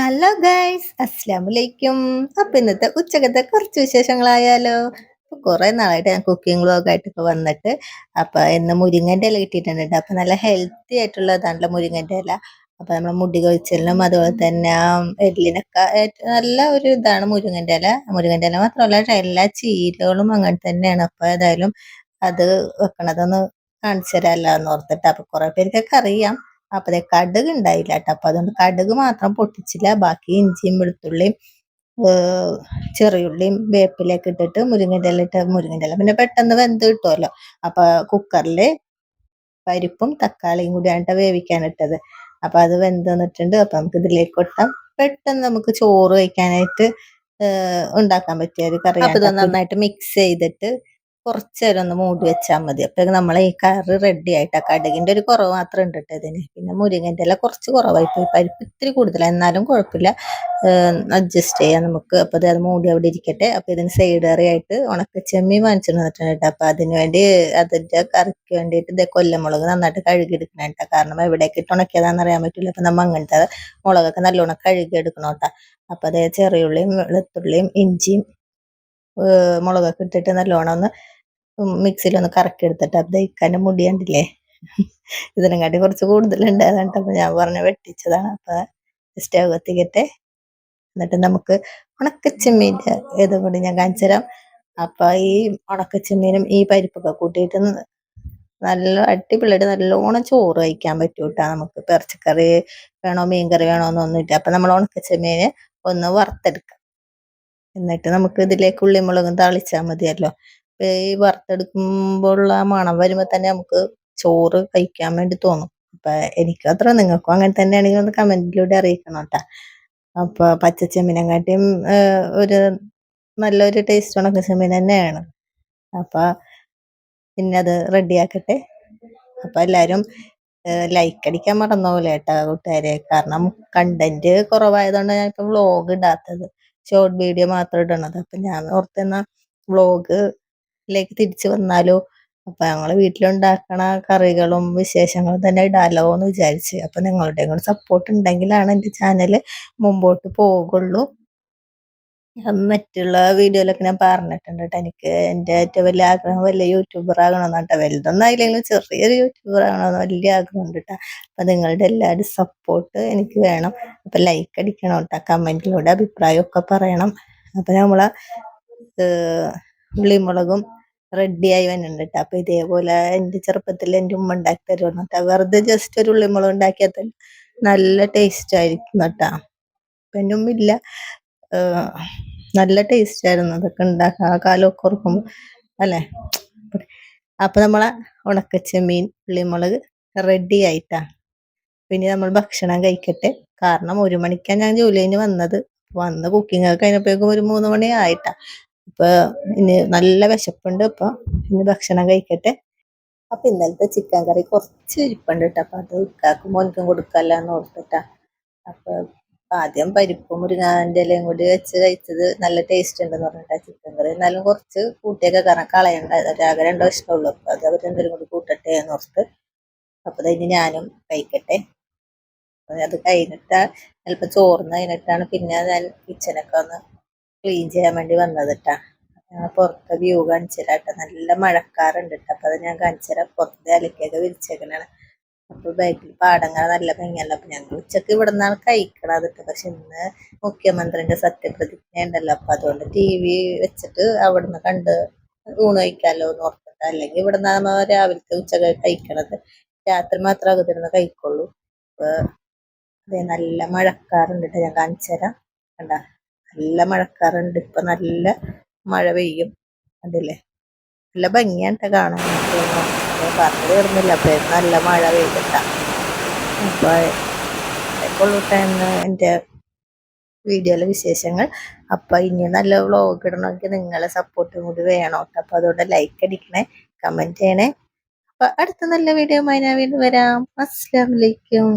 Hello guys, അസ്സലാമലൈക്കും. അപ്പൊ ഇന്നത്തെ ഉച്ചക്കത്തെ കുറച്ച് വിശേഷങ്ങളായാലോ. കുറെ നാളായിട്ട് ഞാൻ കുക്കിംഗ് വ്ളോഗ് ആയിട്ടൊക്കെ വന്നിട്ട് അപ്പൊ ഇന്ന് മുരിങ്ങന്റെ ഇല കിട്ടിയിട്ടുണ്ട് ട്ടോ. അപ്പൊ നല്ല ഹെൽത്തി ആയിട്ടുള്ളതാണല്ലോ മുരിങ്ങന്റെ ഇല. അപ്പൊ നമ്മളെ മുടി കൊഴിച്ചിലിനും അതുപോലെ തന്നെ എല്ലിനൊക്കെ നല്ല ഒരു ഇതാണ് മുരിങ്ങന്റെ ഇല മാത്രമല്ല എല്ലാ ചീരകളും അങ്ങനെ തന്നെയാണ്. അപ്പൊ ഏതായാലും അത് വെക്കണതൊന്ന് കാണിച്ചു തരാമല്ലോ എന്ന് ഓർത്തിട്ട്. അപ്പൊ കുറെ പേർക്കൊക്കെ അറിയാം. അപ്പൊ ദേ കടുക് ഉണ്ടായില്ല കേട്ടോ. അപ്പൊ അതുകൊണ്ട് കടുക് മാത്രം പൊട്ടിച്ചില്ല. ബാക്കി ഇഞ്ചിയും വെളുത്തുള്ളിയും ചെറിയുള്ളിയും വേപ്പിലൊക്കെ ഇട്ടിട്ട് മുരിങ്ങന്റെ ഇല പിന്നെ പെട്ടെന്ന് വെന്ത് കിട്ടുമല്ലോ. അപ്പൊ കുക്കറില് പരിപ്പും തക്കാളിയും കൂടിയാണ് വേവിക്കാനിട്ടത്. അപ്പൊ അത് വെന്ത് വന്നിട്ടുണ്ട്. അപ്പൊ നമുക്ക് ഇതിലേക്ക് കൊട്ടാം. പെട്ടെന്ന് നമുക്ക് ചോറ് കഴിക്കാനായിട്ട് ഉണ്ടാക്കാൻ പറ്റിയ ഒരു കറിയാണ്. അപ്പൊ ഇത് നന്നായിട്ട് മിക്സ് ചെയ്തിട്ട് കുറച്ച് നേരം ഒന്ന് മൂടി വെച്ചാൽ മതി. അപ്പൊ നമ്മളെ ഈ കറി റെഡി ആയിട്ടാ. കടുകിന്റെ ഒരു കുറവ് മാത്രം ഉണ്ട് കേട്ടോ ഇതിന്. പിന്നെ മുരിങ്ങന്റെ ഇല കുറച്ച് കുറവായി പോയി. പരിപ്പ് ഇത്തിരി കൂടുതലാണ്, എന്നാലും കുഴപ്പമില്ല, അഡ്ജസ്റ്റ് ചെയ്യാം നമുക്ക്. അപ്പൊ അത് മൂടി അവിടെ ഇരിക്കട്ടെ. അപ്പൊ ഇതിന് സൈഡ് കറി ആയിട്ട് ഉണക്കച്ചെമ്മീൻ വാങ്ങിച്ചു തന്നിട്ടുണ്ട് കേട്ടോ. അപ്പൊ അതിന് വേണ്ടി അതിന്റെ കറിക്ക് വേണ്ടിയിട്ട് ഇതേ കൊല്ലമുളക് നന്നായിട്ട് കഴുകി എടുക്കണം കേട്ടോ. കാരണം എവിടേക്ക് ഇട്ട് ഉണക്കിയതാണെന്ന് അറിയാൻ പറ്റില്ല. അപ്പൊ നമ്മ അങ്ങനത്തെ മുളകൊക്കെ നല്ലോണം കഴുകി എടുക്കണം കേട്ടോ. അപ്പൊ അതേ ചെറിയുള്ളിയും വെളുത്തുള്ളിയും ഇഞ്ചിയും മുളകൊക്കെ ഇട്ടിട്ട് നല്ലോണം ഒന്ന് മിക്സിയിലൊന്ന് കറക്കി എടുത്തിട്ട്. അപ്പൊ ഇക്കാന്റെ മുടി കണ്ടില്ലേ, ഇതിനെക്കാട്ടി കുറച്ച് കൂടുതലുണ്ട്. അതാണ് അപ്പൊ ഞാൻ പറഞ്ഞ വെട്ടിച്ചതാണ്. അപ്പൊ സ്റ്റവ് കത്തിക്കട്ടെ. എന്നിട്ട് നമുക്ക് ഉണക്കച്ചെമ്മീൻ്റെ ഇതും കൂടി ഞാൻ കാണിച്ചു തരാം. അപ്പൊ ഈ ഉണക്കച്ചെമ്മീനും ഈ പരിപ്പൊക്കെ കൂട്ടിയിട്ട് നല്ല അടിപൊളിയായിട്ട് നല്ലോണം ചോറ് കഴിക്കാൻ പറ്റും കേട്ടോ. നമുക്ക് ഇറച്ചിക്കറി വേണോ മീൻകറി വേണോ എന്നൊന്നുമില്ല. അപ്പൊ നമ്മൾ ഉണക്കച്ചെമ്മീന് ഒന്ന് വറുത്തെടുക്കാം. എന്നിട്ട് നമുക്ക് ഇതിലേക്ക് ഉള്ളിമുളകും താളിച്ചാൽ മതിയല്ലോ. ഈ വറുത്തെടുക്കുമ്പോഴുള്ള മണം വരുമ്പോ തന്നെ നമുക്ക് ചോറ് കഴിക്കാൻ വേണ്ടി തോന്നും. അപ്പൊ എനിക്കും അത്ര, നിങ്ങൾക്കും അങ്ങനെ തന്നെയാണെങ്കിൽ ഒന്ന് കമന്റിലൂടെ അറിയിക്കണം കേട്ടോ. അപ്പൊ പച്ചച്ചെമ്മീനെക്കാട്ടിയും ഒരു നല്ലൊരു ടേസ്റ്റ് ഉണക്കച്ചെമ്മീൻ തന്നെയാണ്. അപ്പൊ പിന്നെ അത് റെഡിയാക്കട്ടെ. അപ്പൊ എല്ലാരും ലൈക്ക് അടിക്കാൻ മറന്നോലെ കേട്ടോ കൂട്ടുകാരെ. കാരണം കണ്ടന്റ് കുറവായതുകൊണ്ട് ഞാൻ ഇപ്പൊ വ്ളോഗ് ഇടാത്തത്, ഷോർട്ട് വീഡിയോ മാത്രം ഇടണത്. അപ്പൊ ഞാൻ ഓർത്തെന്നാ വ്ളോഗിലേക്ക് തിരിച്ചു വന്നാലോ. അപ്പൊ ഞങ്ങള് വീട്ടിലുണ്ടാക്കണ കറികളും വിശേഷങ്ങളും തന്നെ ഇടാലോ എന്ന് വിചാരിച്ച്. അപ്പൊ നിങ്ങളുടെയും കൂടെ സപ്പോർട്ട് ഉണ്ടെങ്കിലാണ് എൻ്റെ ചാനല് മുമ്പോട്ട് പോകുള്ളൂ. മറ്റുള്ള വീഡിയോയിലൊക്കെ ഞാൻ പറഞ്ഞിട്ടുണ്ട് കേട്ടോ. എനിക്ക് എൻ്റെ ഏറ്റവും വലിയ ആഗ്രഹം വലിയ യൂട്യൂബർ ആകണമെന്ന് കേട്ടോ. വലുതൊന്നും ആയില്ലെങ്കിലും ചെറിയൊരു യൂട്യൂബർ ആകണമെന്ന് വലിയ ആഗ്രഹമുണ്ട് കേട്ടോ. അപ്പൊ നിങ്ങളുടെ എല്ലാവരും സപ്പോർട്ട് എനിക്ക് വേണം. അപ്പൊ ലൈക്ക് അടിക്കണം കേട്ടോ. കമന്റിലൂടെ അഭിപ്രായമൊക്കെ പറയണം. അപ്പൊ നമ്മളെ ഉള്ളിമുളകും റെഡിയായി വരുന്നുണ്ട് കേട്ടോ. അപ്പൊ ഇതേപോലെ എൻ്റെ ചെറുപ്പത്തിൽ എൻ്റെ ഉമ്മ ഉണ്ടാക്കി തരുമെന്ന് കേട്ടോ. വെറുതെ ജസ്റ്റ് ഒരു ഉള്ളിമുളക് ഉണ്ടാക്കിയാൽ തന്നെ നല്ല ടേസ്റ്റ് ആയിരിക്കും കേട്ടോ. ഇപ്പൊ എൻ്റെ ഉമ്മ ഇല്ല, നല്ല ടേസ്റ്റ് ആയിരുന്നു അതൊക്കെ ഉണ്ടാക്കാൻ. ആ കാലമൊക്കെ ഓർക്കുമ്പോൾ അല്ലേ. അപ്പൊ നമ്മളെ ഉണക്കച്ചെമ്മീൻ ഉള്ളിമുളക് റെഡി ആയിട്ടാ. പിന്നെ നമ്മൾ ഭക്ഷണം കഴിക്കട്ടെ. കാരണം 1 മണിക്കാണ് ഞാൻ ജോലി കഴിഞ്ഞ് വന്നത്. വന്ന് കുക്കിംഗ് ഒക്കെ കഴിഞ്ഞപ്പോഴേക്കും ഒരു 3 മണി ആയിട്ടാ. അപ്പൊ ഇനി നല്ല വിശപ്പുണ്ട്. അപ്പൊ ഇനി ഭക്ഷണം കഴിക്കട്ടെ. അപ്പൊ ഇന്നലത്തെ ചിക്കൻ കറി കുറച്ച് ഇരിപ്പുണ്ട് കേട്ടോ. അപ്പൊ അത് ഇക്കാക്കും മോനിക്കും കൊടുക്കല്ല എന്ന് ഓർത്തിട്ടാ. അപ്പൊ ആദ്യം പരിപ്പും മുരിങ്ങാന്റെ ഇലയും കൂടി വെച്ച് കഴിച്ചത് നല്ല ടേസ്റ്റ് ഉണ്ടെന്ന് പറഞ്ഞിട്ടാ ചിക്കൻ കറി. എന്നാലും കുറച്ച് കൂട്ടിയൊക്കെ കാരണം കളയണ്ട, ആകെ 2 ഇഷ്ടമുള്ളൂ. അപ്പൊ അത് അവർ രണ്ടുപേരും കൂടി കൂട്ടട്ടെ എന്ന് ഓർത്ത്. അപ്പൊ ഇനി ഞാനും കഴിക്കട്ടെ. അത് കഴിഞ്ഞിട്ട് ചിലപ്പോൾ ചോർന്ന് കഴിഞ്ഞിട്ടാണ് പിന്നെ ഞാൻ കിച്ചനൊക്കെ ഒന്ന് ക്ലീൻ ചെയ്യാൻ വേണ്ടി വന്നത് കേട്ടാ. ഞാൻ പുറത്തെ വ്യൂ കാണിച്ചു തരാം കേട്ടോ. നല്ല മഴക്കാറുണ്ട് കേട്ടോ. അപ്പൊ അത് ഞാൻ കാണിച്ചു തരാം. പുറത്തെ അലക്കൊക്കെ വിരിച്ചേക്കണാണ്. അപ്പൊ ബാക്കിൽ പാടങ്ങൾ നല്ല ഭംഗിയല്ല. അപ്പൊ ഞങ്ങൾ ഉച്ചക്ക് ഇവിടെ നിന്നാണ് കഴിക്കണത് കേട്ടോ. പക്ഷെ ഇന്ന് മുഖ്യമന്ത്രിന്റെ സത്യപ്രതിജ്ഞ ഉണ്ടല്ലോ. അപ്പൊ അതുകൊണ്ട് TV വെച്ചിട്ട് അവിടുന്ന് കണ്ട് ഊണ് കഴിക്കാമല്ലോ എന്ന് ഓർത്തിട്ട്. അല്ലെങ്കിൽ ഇവിടെ നിന്നാണ് രാവിലത്തെ ഉച്ചക്ക് കഴിക്കണത്. രാത്രി മാത്രം അകത്തിരുന്ന് കഴിക്കുള്ളൂ. അപ്പൊ അതെ നല്ല മഴക്കാറുണ്ട് കേട്ടോ. ഞാൻ കാണിച്ചു തരാം. കണ്ട, നല്ല മഴക്കാറുണ്ട്. ഇപ്പൊ നല്ല മഴ പെയ്യും. അതില്ലേ നല്ല ഭംഗിയാണ് കാണാൻ. പറഞ്ഞു തീർന്നില്ല, അപ്പൊ നല്ല മഴ പെയ്തിട്ട. അപ്പൊ എൻ്റെ വീഡിയോയിലെ വിശേഷങ്ങൾ. അപ്പൊ ഇനി നല്ല വ്ളോഗ് ഇടണമെങ്കിൽ നിങ്ങളെ സപ്പോർട്ടും കൂടി വേണം. അപ്പൊ അതുകൊണ്ട് ലൈക്ക് അടിക്കണേ, കമന്റ് ചെയ്യണേ. അപ്പൊ അടുത്ത നല്ല വീഡിയോ ഞാൻ വീണ്ടും വരാം. അസ്സലാമു അലൈക്കും.